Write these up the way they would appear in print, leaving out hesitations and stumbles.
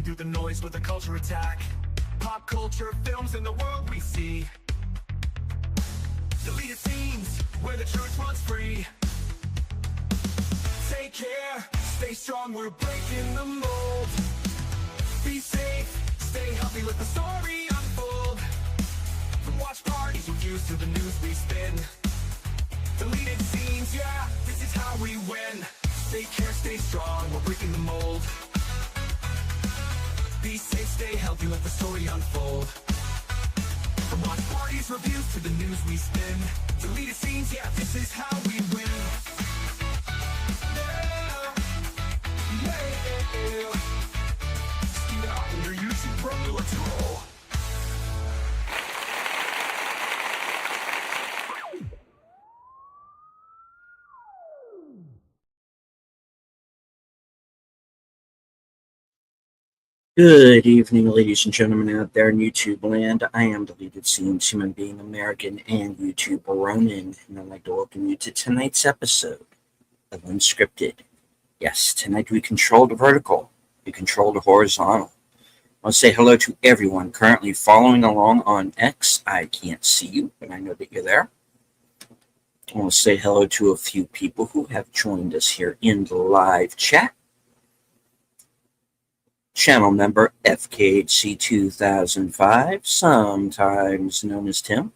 through the noise with a culture attack. Pop culture films in the world we see. Deleted scenes where the truth runs free. Take care, stay strong, we're breaking the mold. Be safe, stay healthy, let the story unfold. From watch parties reviews to the news we spin. Deleted scenes, yeah, this is how we win. Take care, stay strong, we're breaking the mold. Be safe, stay healthy, let the story unfold. From watch parties, reviews to the news we spin. Deleted scenes, yeah, this is how we win. Yeah, yeah. Steal it out on your YouTube, bro, let's roll. Good evening, ladies and gentlemen out there in YouTube land. I am Deleted Scenes, human being, American, and YouTube Ronin, and I'd like to welcome you to tonight's episode of Unscripted. Yes, tonight we control the vertical, we control the horizontal. I want to say hello to everyone currently following along on X. I can't see you, but I know that you're there. I want to say hello to a few people who have joined us here in the live chat. Channel member FKHC 2005, sometimes known as Tim.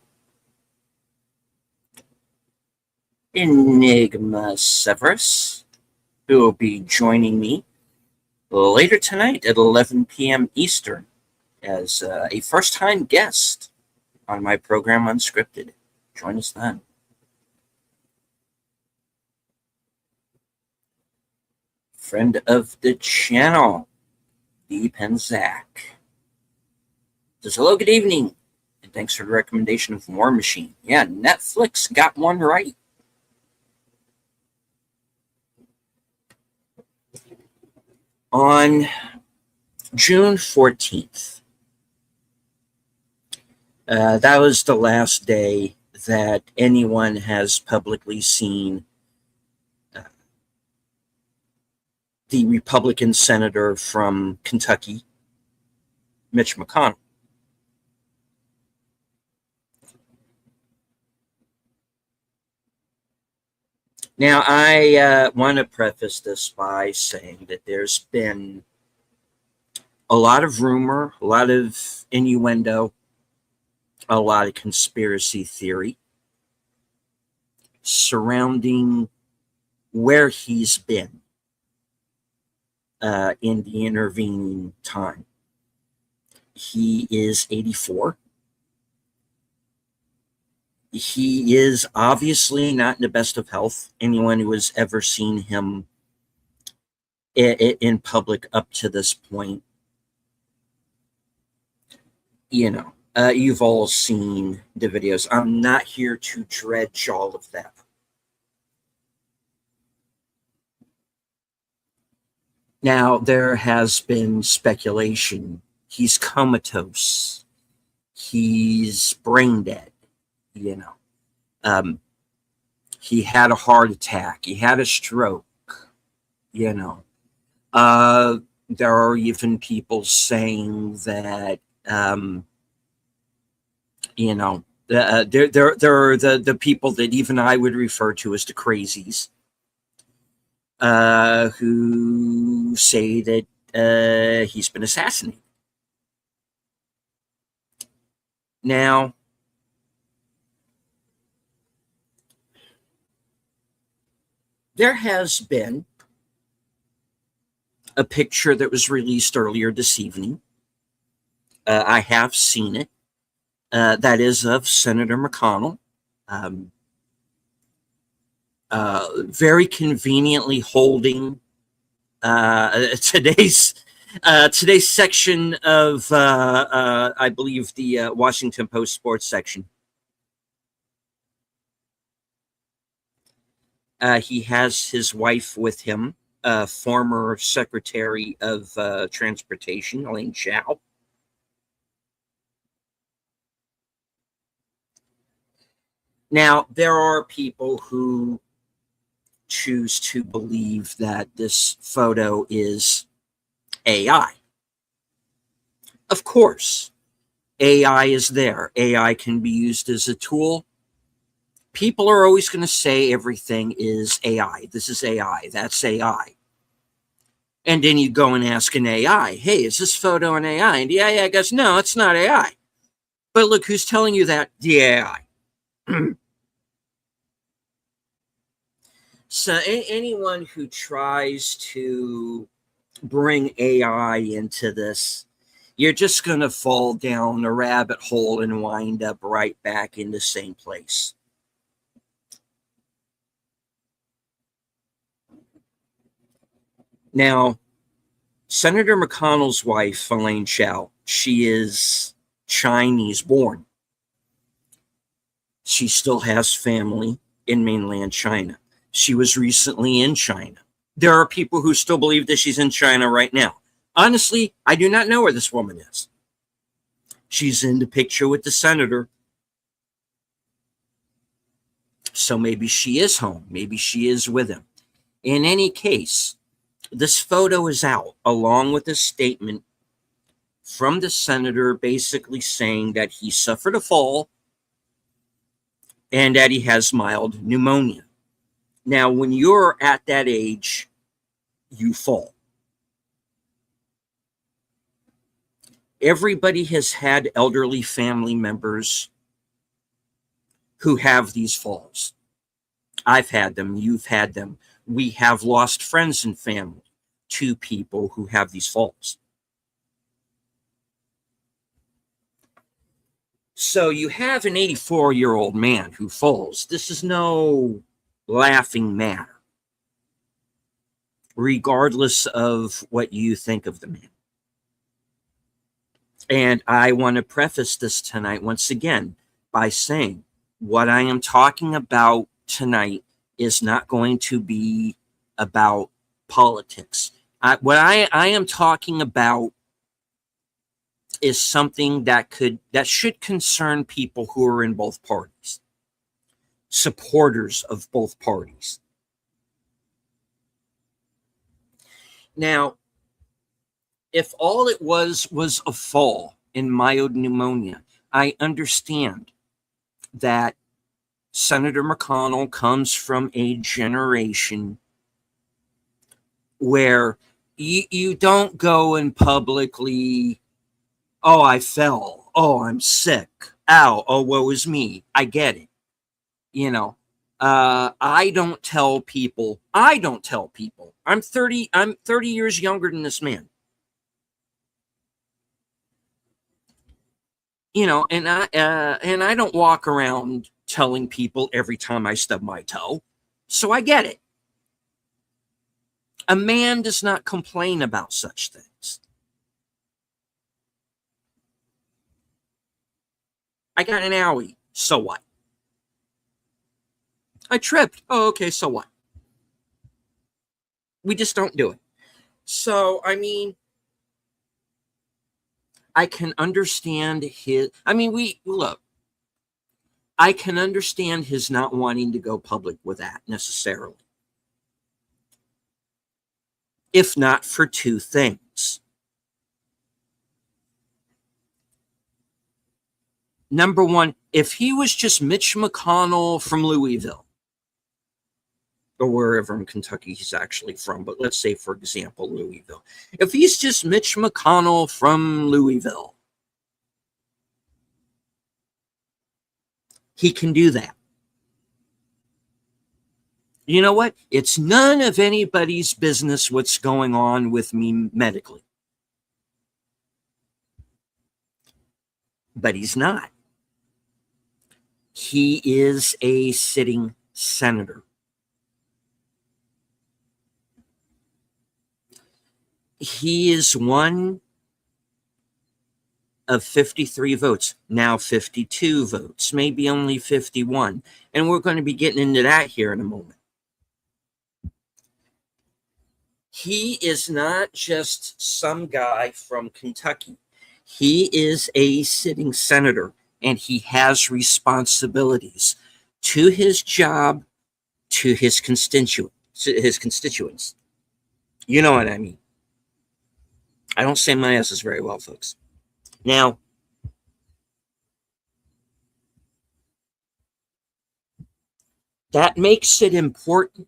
Enigma Severus, who will be joining me later tonight at 11 p.m. Eastern as a first-time guest on my program Unscripted. Join us then. Friend of the channel, Deep and Zach says, hello, good evening, and thanks for the recommendation of War Machine. Yeah, Netflix got one right. On June 14th, that was the last day that anyone has publicly seen the Republican senator from Kentucky, Mitch McConnell. Now, I want to preface this by saying that there's been a lot of rumor, a lot of innuendo, a lot of conspiracy theory surrounding where he's been in the intervening time. He is 84. He is obviously not in the best of health. Anyone who has ever seen him in public up to this point, you've all seen the videos. I'm not here to dredge all of that. Now, there has been speculation. He's comatose. He's brain dead, He had a heart attack. He had a stroke, There are even people saying that, there are the people that even I would refer to as the crazies, who say that he's been assassinated. Now, there has been a picture that was released earlier this evening. I have seen it. That is of Senator McConnell. Very conveniently holding today's section of, I believe, the Washington Post sports section. He has his wife with him, former Secretary of Transportation, Elaine Chao. Now, there are people who choose to believe that this photo is AI. Of course, AI is there. AI can be used as a tool. People are always going to say everything is AI. This is AI. That's AI. And then you go and ask an AI, hey, is this photo an AI? And the AI goes, no, it's not AI. But look, who's telling you that? The AI. So anyone who tries to bring AI into this, you're just going to fall down a rabbit hole and wind up right back in the same place. Now, Senator McConnell's wife, Elaine Chao, she is Chinese born. She still has family in mainland China. She was recently in China. There are people who still believe that she's in China right now. Honestly, I do not know where this woman is. She's in the picture with the senator. So maybe she is home. Maybe she is with him. In any case, this photo is out along with a statement from the senator basically saying that he suffered a fall and that he has mild pneumonia. Now, when you're at that age, you fall. Everybody has had elderly family members who have these falls. I've had them. You've had them. We have lost friends and family to people who have these falls. So you have an 84-year-old man who falls. This is no laughing matter, regardless of what you think of the man. And I want to preface this tonight once again by saying what I am talking about tonight is not going to be about politics. What I am talking about is something that should concern people who are in both parties, supporters of both parties. Now, if all it was a fall in mild pneumonia, I understand that Senator McConnell comes from a generation where you don't go and publicly, oh, I fell, oh, I'm sick, ow, oh, woe is me. I get it. You know, I don't tell people. I'm 30 years younger than this man. You know, and I don't walk around telling people every time I stub my toe. So I get it. A man does not complain about such things. I got an owie. So what? I tripped. Oh, okay, so what? We just don't do it. So, I mean, I can understand I can understand his not wanting to go public with that necessarily. If not for two things. Number one, if he was just Mitch McConnell from Louisville, or wherever in Kentucky he's actually from, but let's say, for example, Louisville. If he's just Mitch McConnell from Louisville, he can do that. You know what? It's none of anybody's business what's going on with me medically. But he's not. He is a sitting senator. He is one of 53 votes, now 52 votes, maybe only 51. And we're going to be getting into that here in a moment. He is not just some guy from Kentucky. He is a sitting senator, and he has responsibilities to his job, to his constituents. You know what I mean. I don't say my S's very well, folks. Now, that makes it important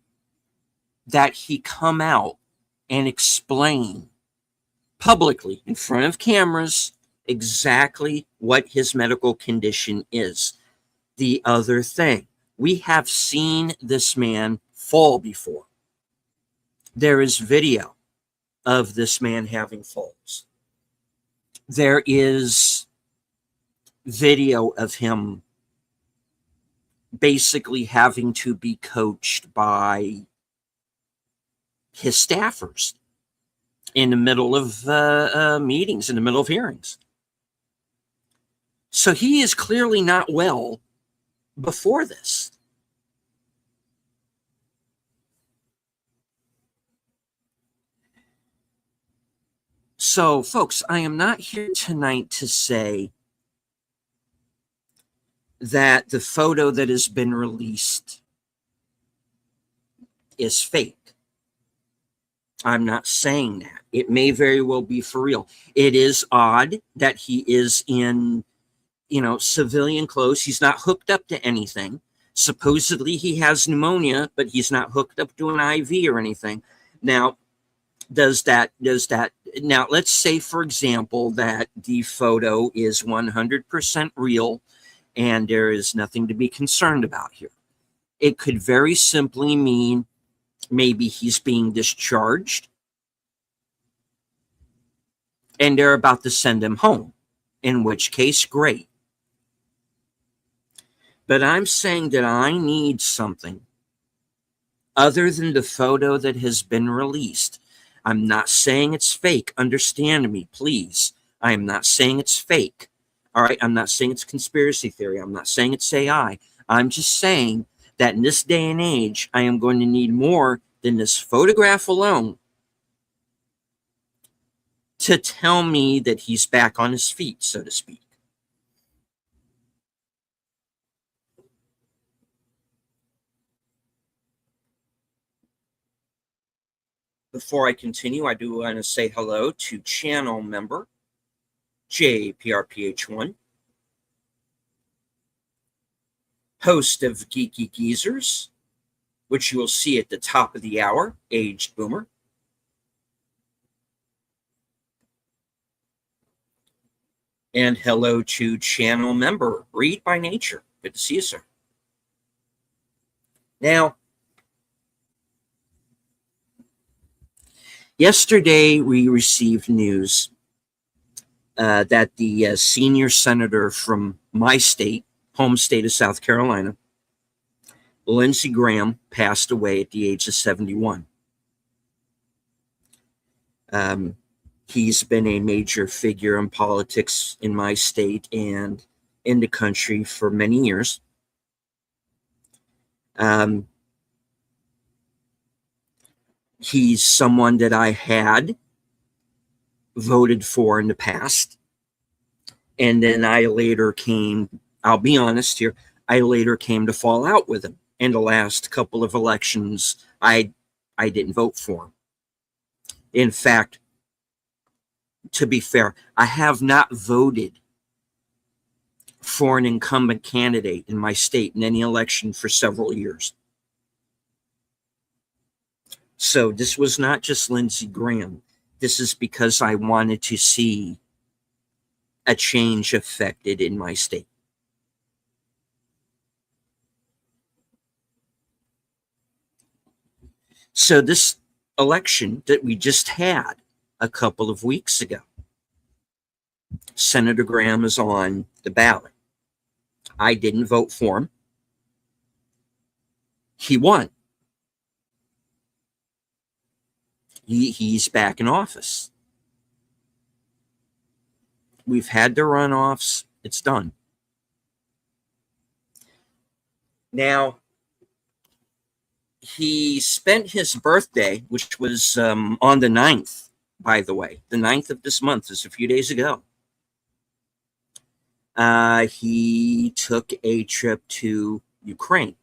that he come out and explain publicly in front of cameras exactly what his medical condition is. The other thing, we have seen this man fall before. There is video of this man having falls. There is video of him basically having to be coached by his staffers in the middle of meetings, in the middle of hearings. So he is clearly not well before this. So, folks, I am not here tonight to say that the photo that has been released is fake. I'm not saying that. It may very well be for real. It is odd that he is in, civilian clothes. He's not hooked up to anything. Supposedly he has pneumonia, but he's not hooked up to an IV or anything. Now, now let's say, for example, that the photo is 100% real and there is nothing to be concerned about here. It could very simply mean maybe he's being discharged and they're about to send him home, in which case, great. But I'm saying that I need something other than the photo that has been released. I'm not saying it's fake. Understand me, please. I am not saying it's fake. All right. I'm not saying it's conspiracy theory. I'm not saying it's AI. I'm just saying that in this day and age, I am going to need more than this photograph alone to tell me that he's back on his feet, so to speak. Before I continue, I do want to say hello to channel member JPRPH1, host of Geeky Geezers, which you will see at the top of the hour, Aged Boomer. And hello to channel member Read by Nature. Good to see you, sir. Now, yesterday we received news that the senior senator from my state, home state of South Carolina, Lindsey Graham, passed away at the age of 71. He's been a major figure in politics in my state and in the country for many years. He's someone that I had voted for in the past. And then I later came, I'll be honest here, I later came to fall out with him. In the last couple of elections, I didn't vote for him. In fact, to be fair, I have not voted for an incumbent candidate in my state in any election for several years. So this was not just Lindsey Graham. This is because I wanted to see a change affected in my state. So this election that we just had a couple of weeks ago, Senator Graham is on the ballot. I didn't vote for him. He won. He's back in office. We've had the runoffs. It's done. Now, he spent his birthday, which was on the 9th, by the way. The 9th of this month is a few days ago. He took a trip to Ukraine.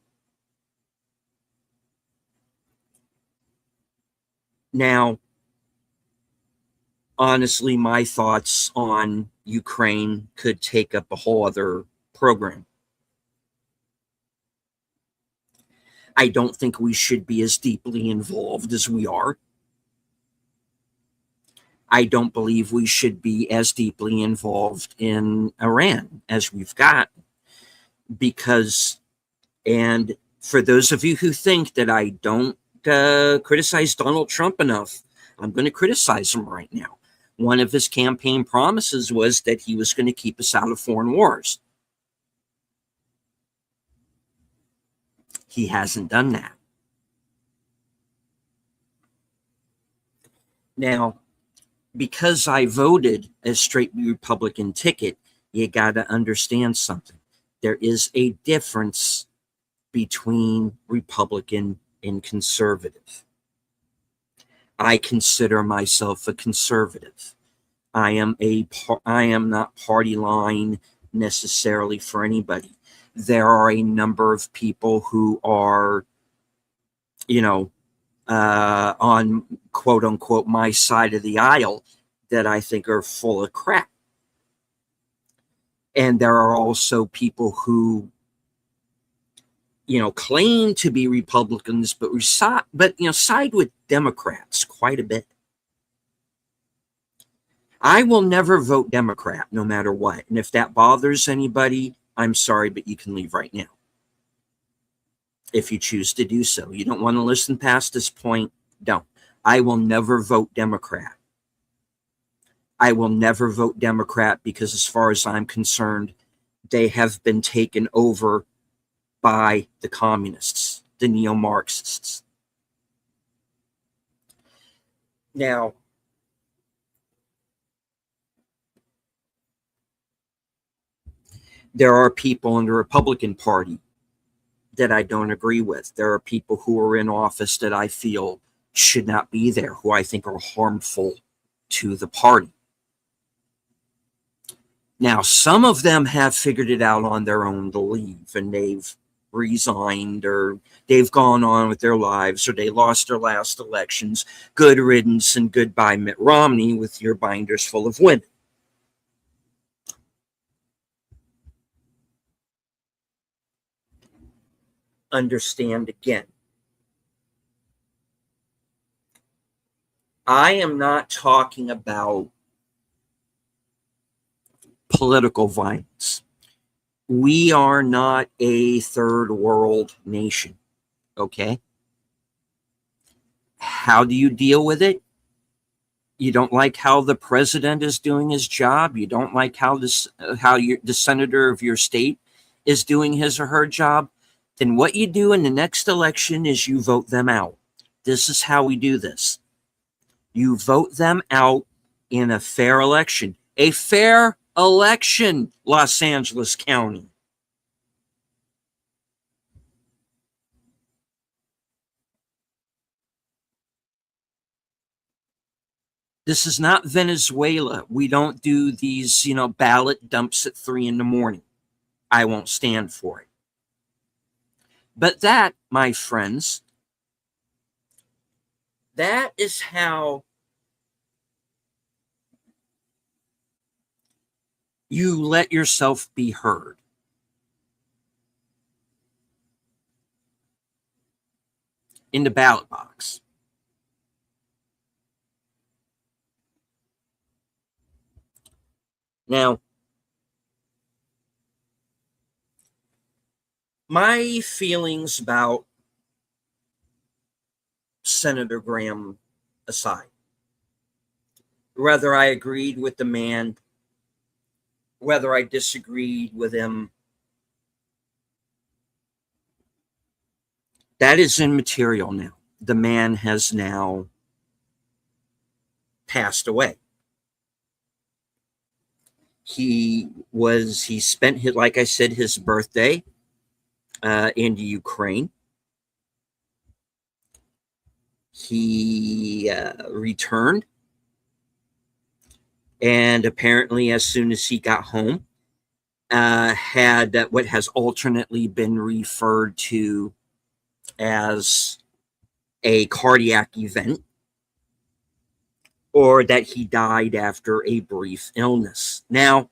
Now, honestly, my thoughts on Ukraine could take up a whole other program. I don't think we should be as deeply involved as we are. I don't believe we should be as deeply involved in Iran as we've got, because, and for those of you who think that I don't criticize Donald Trump enough, I'm going to criticize him right now. One of his campaign promises was that he was going to keep us out of foreign wars. He hasn't done that. Now, because I voted a straight Republican ticket, you got to understand something. There is a difference between Republican and conservative. I consider myself a conservative. I am not party line necessarily for anybody. There are a number of people who are, on quote unquote my side of the aisle that I think are full of crap. And there are also people who, claim to be Republicans, but side with Democrats quite a bit. I will never vote Democrat no matter what. And if that bothers anybody, I'm sorry, but you can leave right now if you choose to do so. You don't want to listen past this point, don't. I will never vote Democrat. I will never vote Democrat because, as far as I'm concerned, they have been taken over by the communists, the neo-Marxists. Now, there are people in the Republican Party that I don't agree with. There are people who are in office that I feel should not be there, who I think are harmful to the party. Now, some of them have figured it out on their own to leave, and they've resigned, or they've gone on with their lives, or they lost their last elections. Good riddance and goodbye, Mitt Romney, with your binders full of women. Understand again, I am not talking about political violence. We are not a third world nation, okay? How do you deal with it? You don't like how the president is doing his job. You don't like how the senator of your state is doing his or her job. Then what you do in the next election is you vote them out. This is how we do this. You vote them out in a fair election. A fair election, Los Angeles County. This is not Venezuela. We don't do these, ballot dumps at 3 a.m. I won't stand for it. But that, my friends, that is how you let yourself be heard. In the ballot box. Now, my feelings about Senator Graham aside, whether I agreed with the man, whether I disagreed with him, that is immaterial now. The man has now passed away. He spent like I said, his birthday in Ukraine. He returned, and apparently as soon as he got home, had what has alternately been referred to as a cardiac event. or that he died after a brief illness. Now,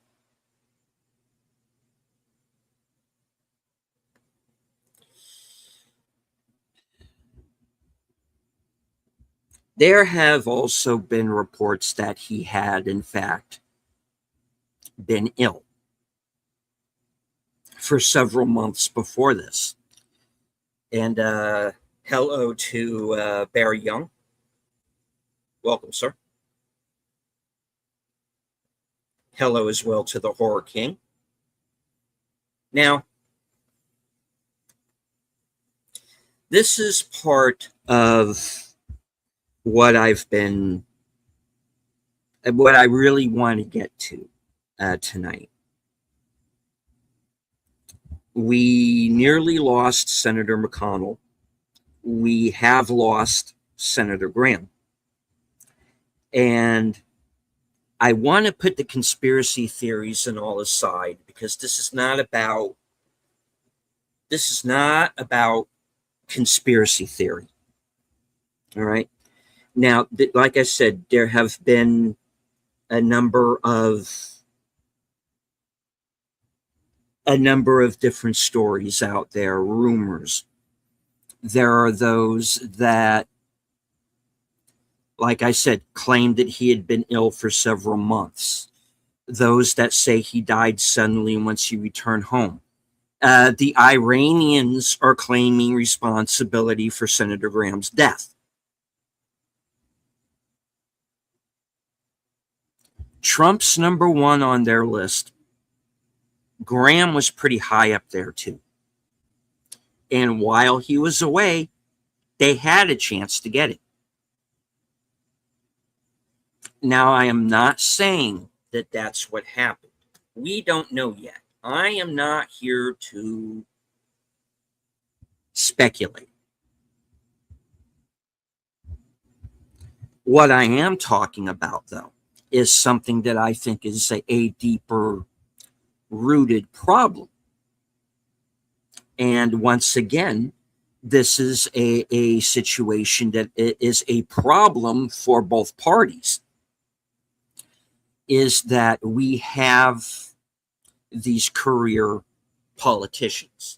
there have also been reports that he had, in fact, been ill for several months before this. And hello to Barry Young. Welcome, sir. Hello as well to the Horror King. Now, this is part of what I really want to get to tonight. We nearly lost Senator McConnell. We have lost Senator Graham. And I want to put the conspiracy theories and all aside, because this is not about conspiracy theory. All right. Now, like I said, there have been a number of different stories out there, rumors. There are those that, like I said, claim that he had been ill for several months. Those that say he died suddenly once he returned home. The Iranians are claiming responsibility for Senator Graham's death. Trump's number one on their list. Graham was pretty high up there too. And while he was away, they had a chance to get it. Now, I am not saying that that's what happened. We don't know yet. I am not here to speculate. What I am talking about, though, is something that I think is a deeper rooted problem. And once again, this is a situation that is a problem for both parties, is that we have these career politicians.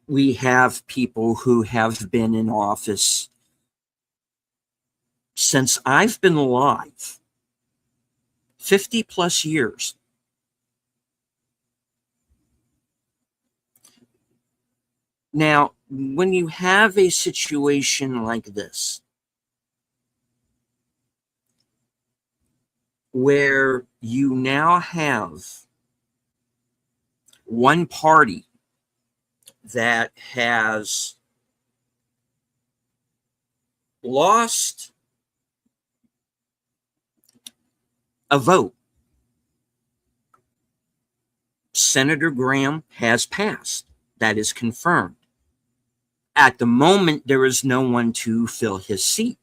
We have people who have been in office since I've been alive, 50 plus years. Now, when you have a situation like this, where you now have one party that has lost a vote, Senator Graham has passed. That is confirmed. At the moment, there is no one to fill his seat.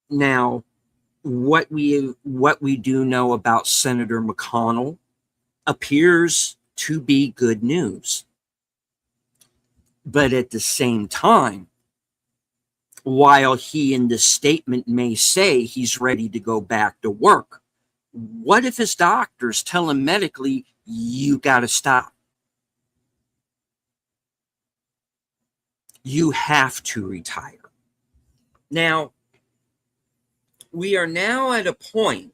Now, what we do know about Senator McConnell appears to be good news. But at the same time, while he in this statement may say he's ready to go back to work, what if his doctors tell him medically, you got to stop? You have to retire. Now, we are now at a point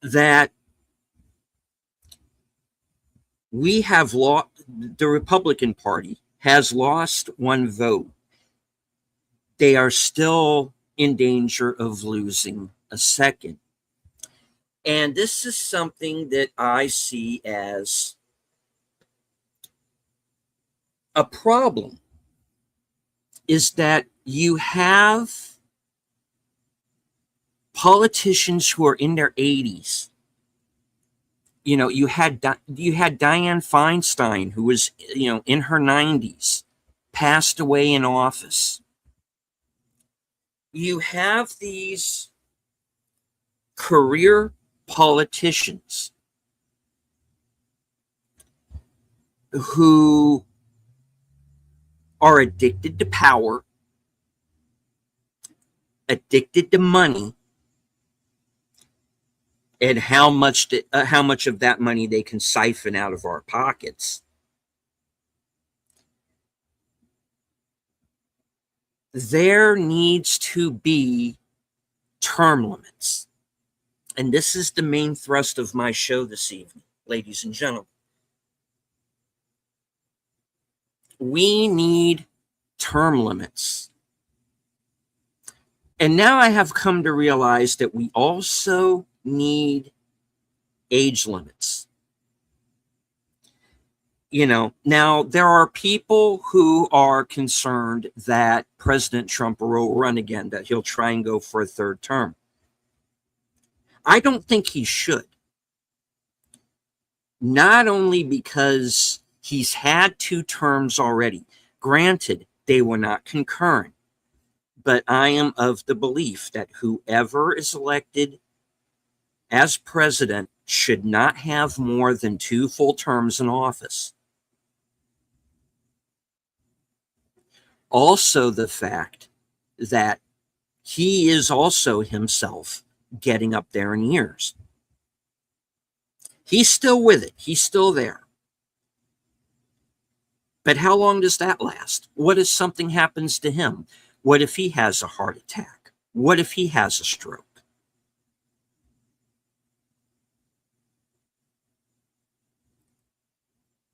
that we have lost, the Republican Party has lost one vote. They are still in danger of losing a second. And this is something that I see as a problem, is that you have politicians who are in their 80s. You know, you had Dianne Feinstein, who was, in her 90s, passed away in office. You have these career politicians who are addicted to power, addicted to money, and how much of that money they can siphon out of our pockets. There needs to be term limits. And this is the main thrust of my show this evening, ladies and gentlemen. We need term limits. And now I have come to realize that we also need age limits. Now there are people who are concerned that President Trump will run again, that he'll try and go for a third term. I don't think he should. Not only because he's had 2 terms already. Granted, they were not concurrent. But I am of the belief that whoever is elected as president should not have more than 2 full terms in office. Also, the fact that he is also himself getting up there in years. He's still with it. He's still there. But how long does that last? What if something happens to him? What if he has a heart attack? What if he has a stroke?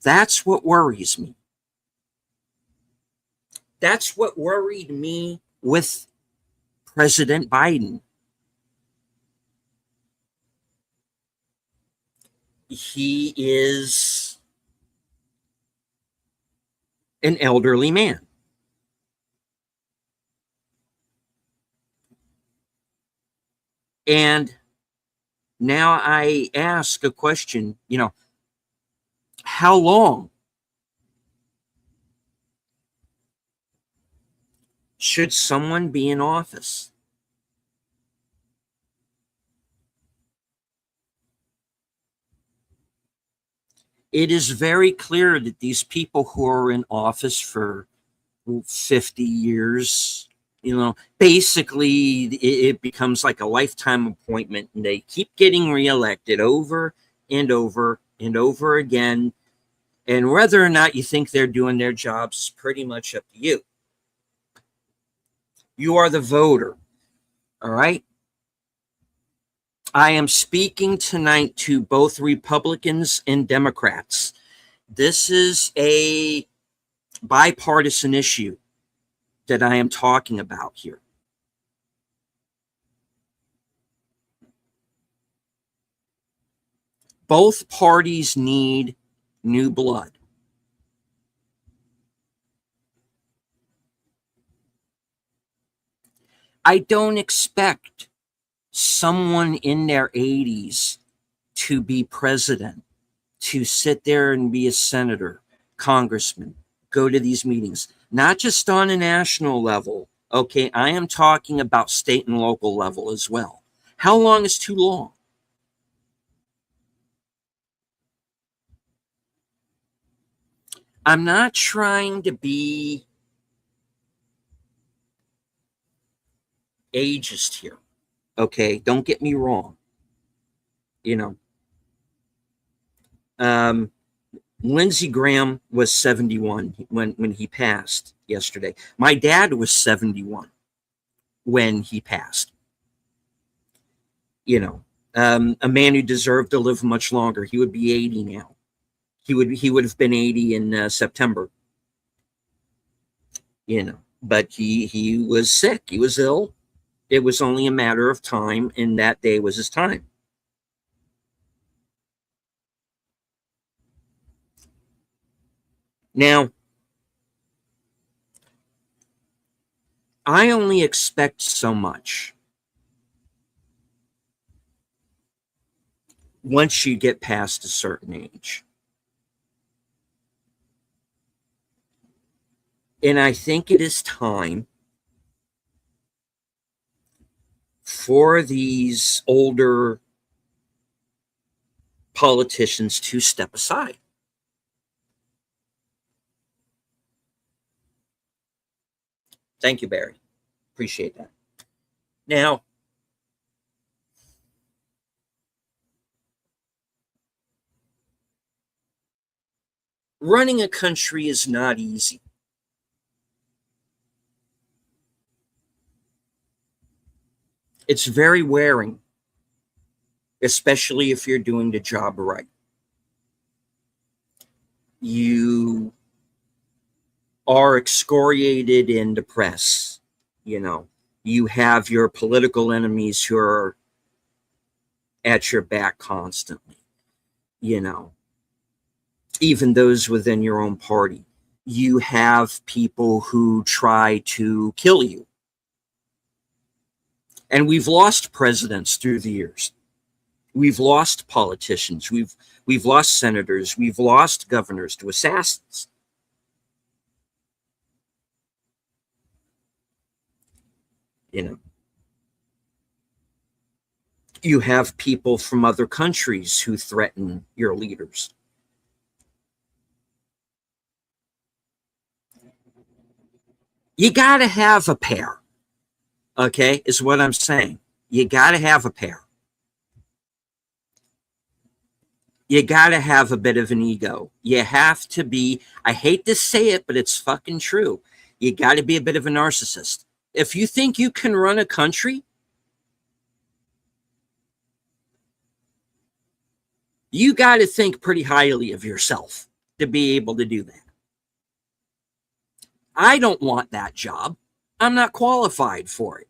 That's what worries me. That's what worried me with President Biden. He is an elderly man. And now I ask a question, how long should someone be in office? It is very clear that these people who are in office for 50 years, basically it becomes like a lifetime appointment, and they keep getting reelected over and over and over again. And whether or not you think they're doing their jobs is pretty much up to you. You are the voter, all right? I am speaking tonight to both Republicans and Democrats. This is a bipartisan issue that I am talking about here. Both parties need new blood. I don't expect someone in their 80s to be president, to sit there and be a senator, congressman, go to these meetings, not just on a national level. Okay, I am talking about state and local level as well. How long is too long? I'm not trying to be ageist here. Okay, don't get me wrong. Lindsey Graham was 71 when he passed yesterday. My dad was 71 when he passed. A man who deserved to live much longer. He would be 80 now. He would have been 80 in September. But he was sick. He was ill. It was only a matter of time, and that day was his time. Now, I only expect so much once you get past a certain age. And I think it is time for these older politicians to step aside. Thank you, Barry. Appreciate that. Now, running a country is not easy. It's very wearing, especially if you're doing the job right. You are excoriated in the press. You know, you have your political enemies who are at your back constantly, you know, even those within your own party. You have people who try to kill you. And we've lost presidents through the years. We've lost politicians. We've lost senators. We've lost governors to assassins. You know, you have people from other countries who threaten your leaders. You got to have a pair, okay, is what I'm saying. You got to have a pair. You got to have a bit of an ego. You have to be, I hate to say it, but it's fucking true. You got to be a bit of a narcissist. If you think you can run a country, you got to think pretty highly of yourself to be able to do that. I don't want that job. I'm not qualified for it.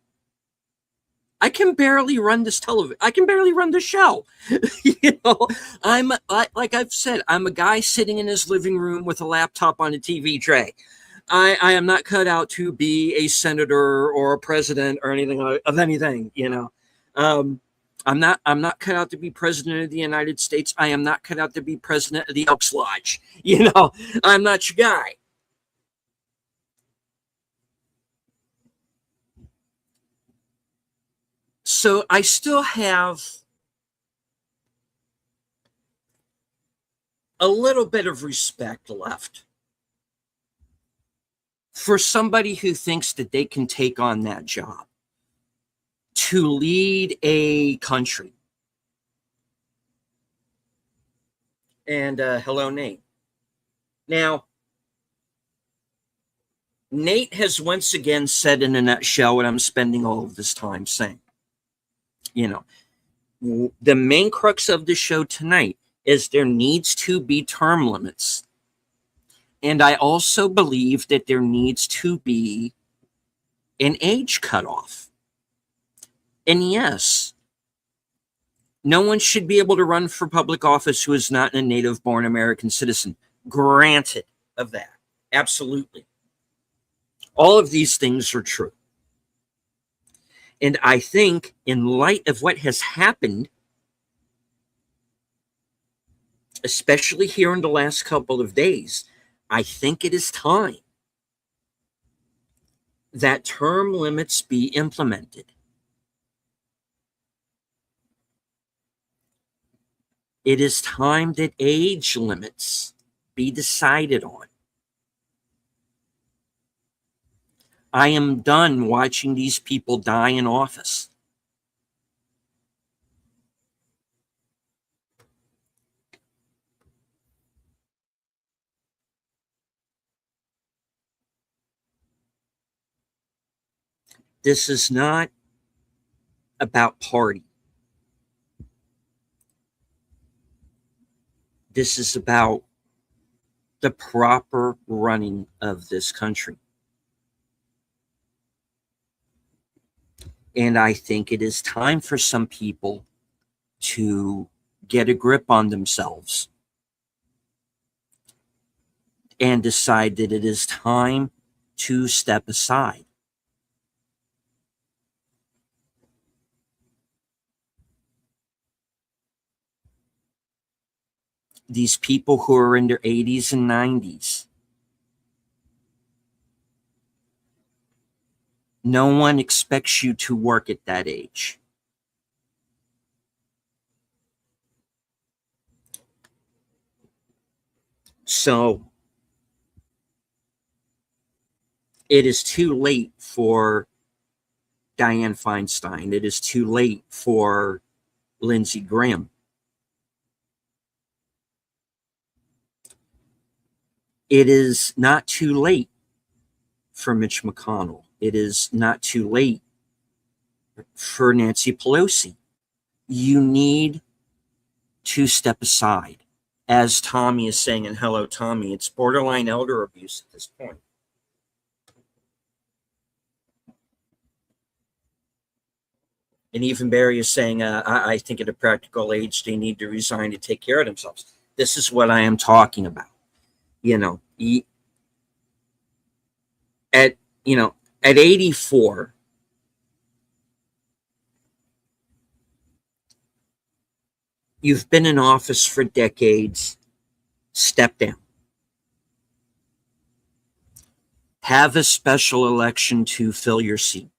I can barely run this television. I can barely run the show. You know, like I've said, I'm a guy sitting in his living room with a laptop on a TV tray. I am not cut out to be a senator or a president or anything of anything. You know, I'm not cut out to be president of the United States. I am not cut out to be president of the Elks Lodge. You know, I'm not your guy. So I still have a little bit of respect left for somebody who thinks that they can take on that job to lead a country. And hello, Nate. Now, Nate has once again said in a nutshell what I'm spending all of this time saying. You know, the main crux of the show tonight is there needs to be term limits. And I also believe that there needs to be an age cutoff. And yes, no one should be able to run for public office who is not a native-born American citizen. Granted of that. Absolutely. All of these things are true. And I think in light of what has happened, especially here in the last couple of days, I think it is time that term limits be implemented. It is time that age limits be decided on. I am done watching these people die in office. This is not about party. This is about the proper running of this country. And I think it is time for some people to get a grip on themselves and decide that it is time to step aside. These people who are in their 80s and 90s, no one expects you to work at that age. So it is too late for Dianne Feinstein. It is too late for Lindsey Graham. It is not too late for Mitch McConnell. It is not too late for Nancy Pelosi. You need to step aside. As Tommy is saying, and hello, Tommy, it's borderline elder abuse at this point. And even Barry is saying, I think at a practical age, they need to resign to take care of themselves. This is what I am talking about. At 84, you've been in office for decades. Step down. Have a special election to fill your seat.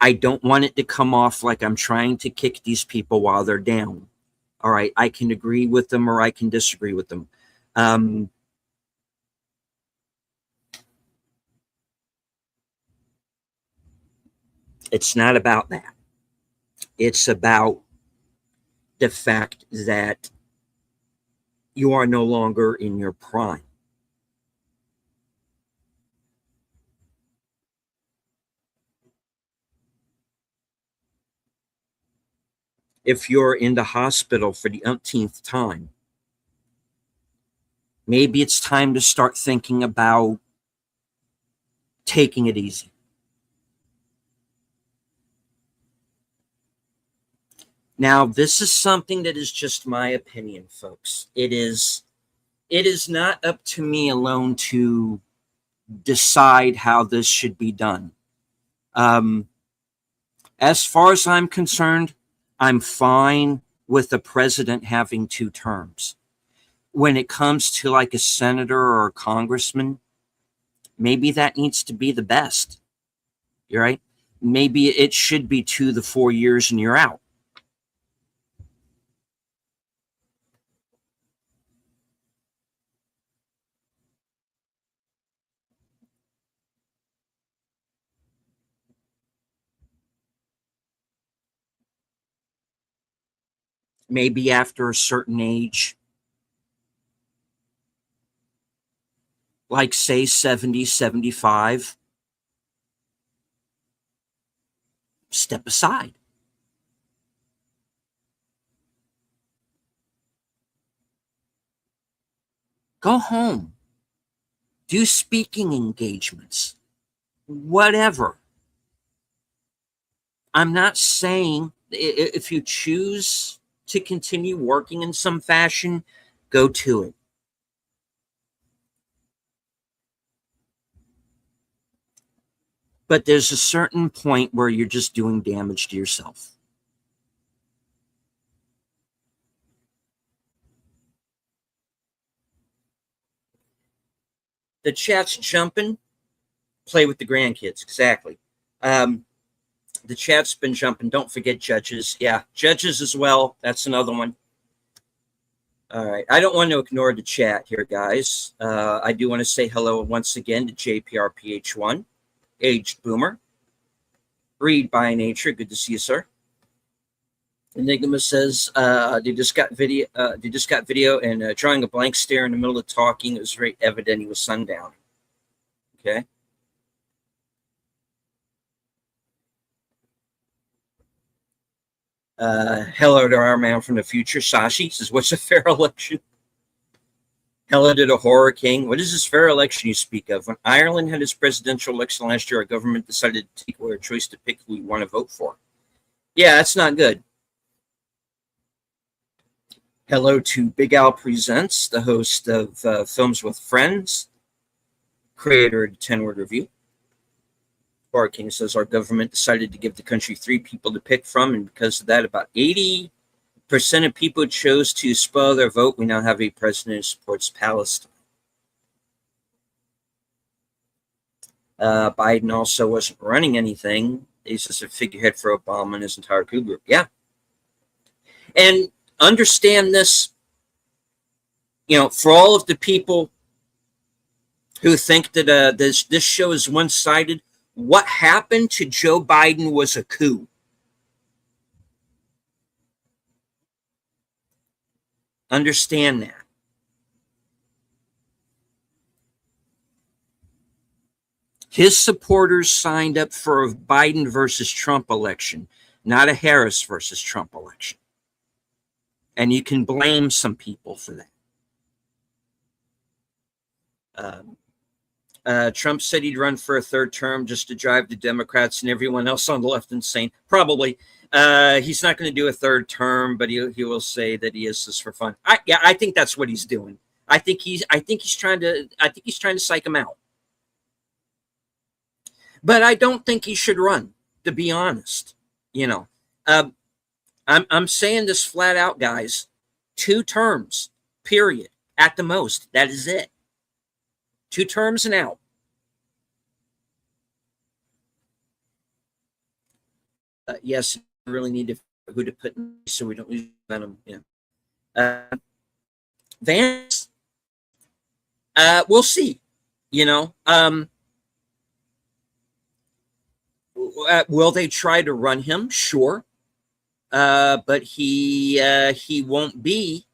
I don't want it to come off like I'm trying to kick these people while they're down. All right, I can agree with them or I can disagree with them. It's not about that. It's about the fact that you are no longer in your prime. If you're in the hospital for the umpteenth time, maybe it's time to start thinking about taking it easy. Now, this is something that is just my opinion, folks. It is not up to me alone to decide how this should be done. As far as I'm concerned, I'm fine with the president having 2 terms. When it comes to like a senator or a congressman, maybe that needs to be the best. You're right. Maybe it should be 2 to 4 years and you're out. Maybe after a certain age, like say 70, 75, step aside. Go home. Do speaking engagements. Whatever. I'm not saying if you choose to continue working in some fashion, go to it. But there's a certain point where you're just doing damage to yourself. The chat's jumping. Play with the grandkids. Exactly. The chat's been jumping. Don't forget judges. Yeah, judges as well. That's another one. All right. I don't want to ignore the chat here, guys. I do want to say hello once again to JPRPH1, Aged Boomer, Read by Nature. Good to see you, sir. Enigma says they just got video. And drawing a blank stare in the middle of talking. It was very evident he was sundown. Okay. Hello to our man from the future. Sashi says, "What's a fair election?" Hello to the Horror King. What is this fair election you speak of? When Ireland had its presidential election last year, our government decided to take away our choice to pick who we want to vote for. Yeah, that's not good. Hello to Big Al Presents, the host of Films with Friends, creator of the 10-Word Review. Horror King says, our government decided to give the country 3 people to pick from, and because of that, about 80% of people chose to spoil their vote. We now have a president who supports Palestine. Biden also wasn't running anything. He's just a figurehead for Obama and his entire coup group. Yeah. And understand this, for all of the people who think that this show is one-sided, what happened to Joe Biden was a coup. Understand that. His supporters signed up for a Biden versus Trump election, not a Harris versus Trump election. And you can blame some people for that. Trump said he'd run for a third term just to drive the Democrats and everyone else on the left insane. Probably. He's not going to do a third term, but he will say that he is this for fun. I think that's what he's doing. I think he's trying to psych him out. But I don't think he should run, to be honest. I'm saying this flat out, guys. 2 terms, period, at the most. That is it. 2 terms and out. Yes, we really need to who to put in so we don't lose Venom. Vance, we'll see. Will they try to run him? Sure. But he won't be.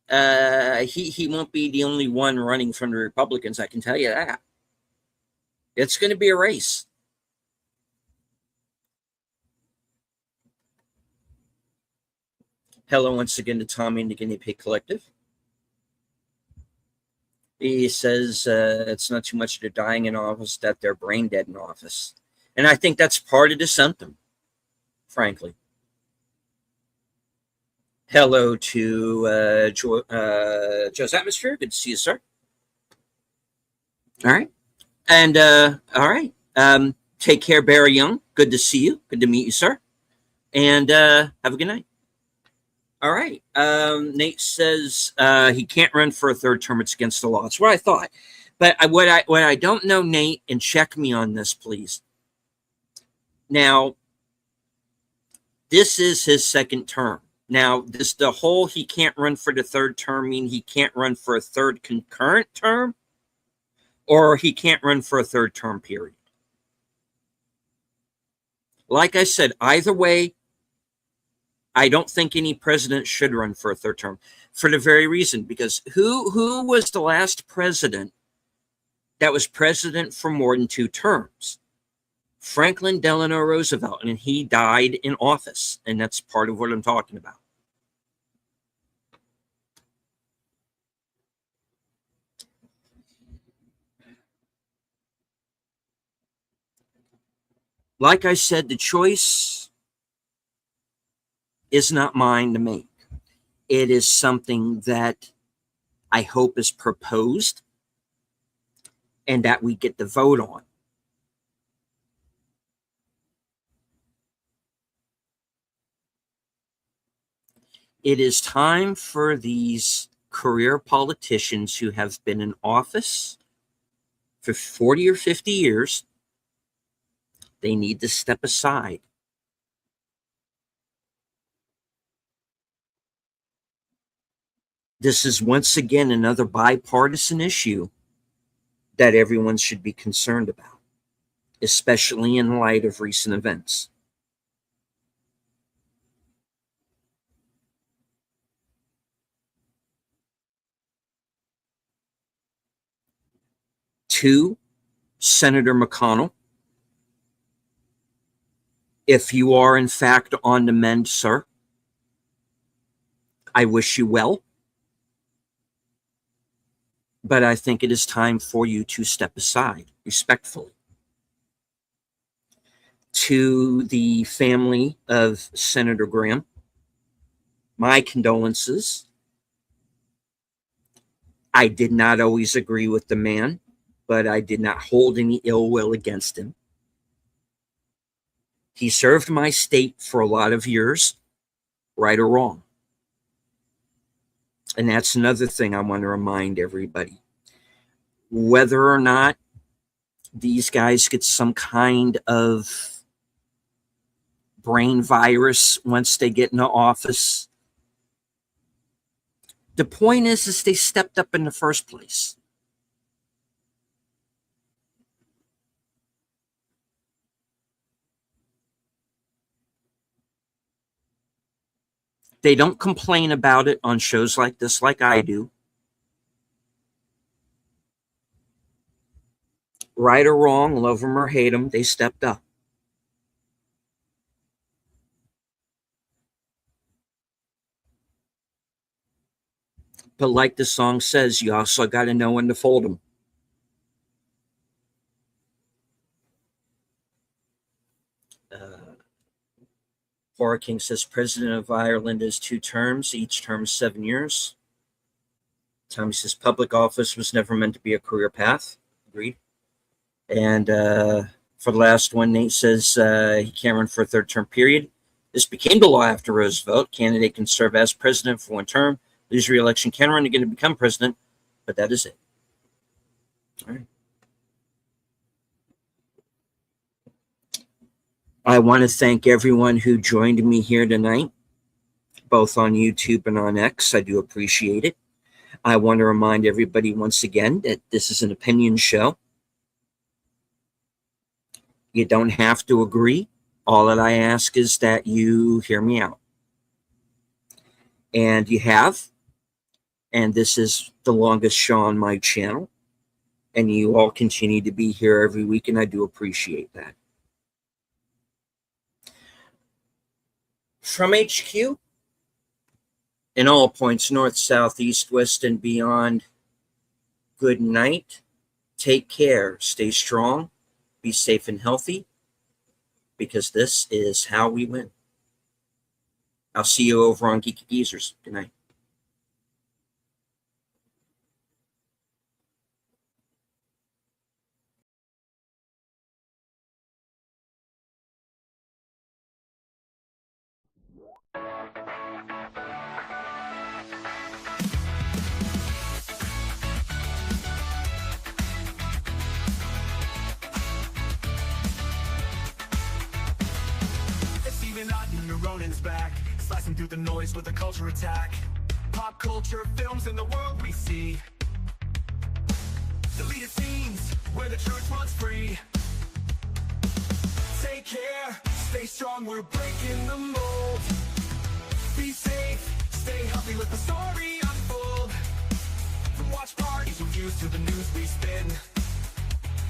He won't be the only one running from the Republicans. I can tell you that. It's going to be a race. Hello once again to Tommy and the Guinea Pig Collective. He says it's not too much they're dying in office, that they're brain dead in office. And I think that's part of the symptom, frankly. Hello to Joe's Atmosphere. Good to see you, sir. All right. And all right. Take care, Barry Young. Good to see you. Good to meet you, sir. And have a good night. All right. Nate says he can't run for a third term. It's against the law. That's what I thought. But what I don't know, Nate, and check me on this, please. Now, this is his second term. Now, the whole he can't run for the third term mean he can't run for a third concurrent term, or he can't run for a third term period. Like I said, either way, I don't think any president should run for a third term for the very reason, because who was the last president that was president for more than 2 terms? Franklin Delano Roosevelt, and he died in office, and that's part of what I'm talking about. Like I said, the choice is not mine to make. It is something that I hope is proposed and that we get the vote on. It is time for these career politicians who have been in office for 40 or 50 years. They need to step aside. This is once again another bipartisan issue that everyone should be concerned about, especially in light of recent events. To Senator McConnell, if you are in fact on the mend, sir, I wish you well. But I think it is time for you to step aside, respectfully. To the family of Senator Graham, my condolences. I did not always agree with the man, but I did not hold any ill will against him. He served my state for a lot of years, right or wrong. And that's another thing I want to remind everybody. Whether or not these guys get some kind of brain virus once they get into office. The point is they stepped up in the first place. They don't complain about it on shows like this like I do. Right or wrong, love them or hate them, they stepped up. But like the song says, you also got to know when to fold them. Cora King says, President of Ireland is 2 terms, each term 7 years. Tommy says, public office was never meant to be a career path. Agreed. And for the last one, Nate says he can't run for a 3rd term period. This became the law after Roosevelt. Candidate can serve as president for 1 term, lose re-election, can run again to become president, but that is it. All right. I want to thank everyone who joined me here tonight, both on YouTube and on X. I do appreciate it. I want to remind everybody once again that this is an opinion show. You don't have to agree. All that I ask is that you hear me out. And you have. And this is the longest show on my channel. And you all continue to be here every week, and I do appreciate that. From HQ, in all points, north, south, east, west, and beyond, good night. Take care. Stay strong. Be safe and healthy, because this is how we win. I'll see you over on Geeky Geezers. Good night. Ronin's back, slicing through the noise with a culture attack. Pop culture, films, and the world we see. Deleted scenes, where the truth runs free. Take care, stay strong, we're breaking the mold. Be safe, stay healthy, let the story unfold. From watch parties, reviews, to the news we spin.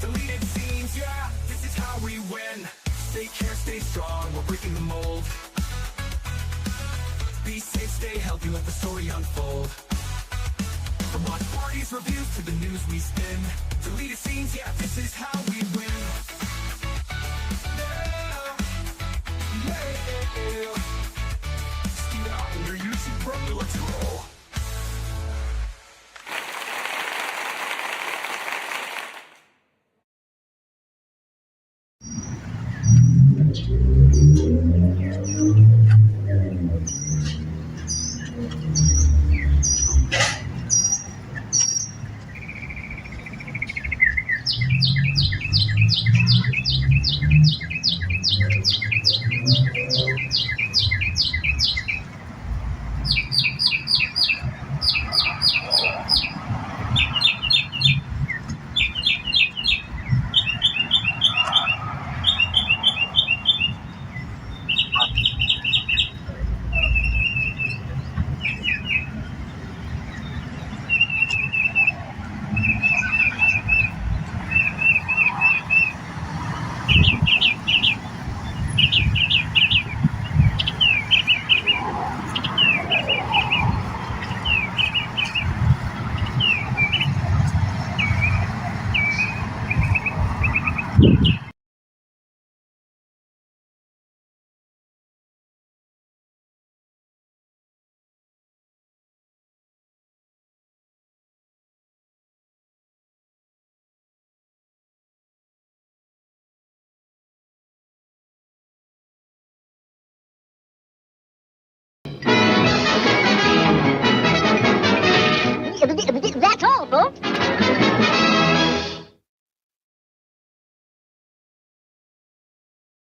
Deleted scenes, yeah, this is how we win. Take care, stay strong, we're breaking the mold. Be safe, stay healthy, let the story unfold. From watch parties, reviews, to the news we spin. Deleted scenes, yeah, this is how we win. Yeah. Yeah.